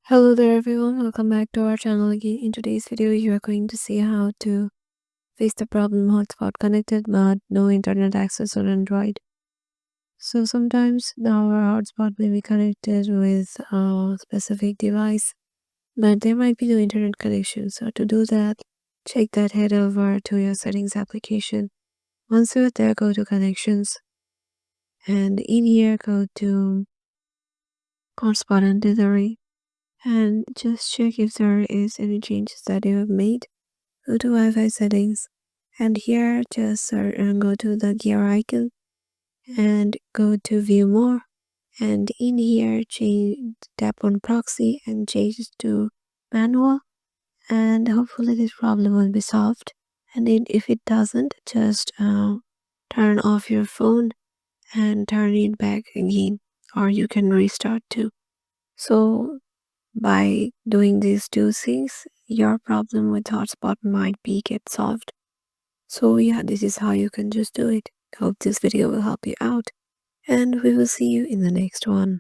Hello there everyone, welcome back to our channel again. In today's video, you are going to see how to face the problem hotspot connected but no internet access on Android. So sometimes our hotspot may be connected with a specific device, but there might be no internet connection. So to do that, check that, head over to your settings application. Once you're there, go to connections, and in here go to hotspot and delivery, and just check if there is any changes that you have made. Go to Wi-Fi settings, and here just go to the gear icon and go to view more, and in here tap on proxy and change it to manual, and hopefully this problem will be solved. And if it doesn't, just turn off your phone and turn it back again, or you can restart too. So by doing these two things, your problem with hotspot might be get solved. So yeah, this is how you can just do it. Hope this video will help you out, and we will see you in the next one.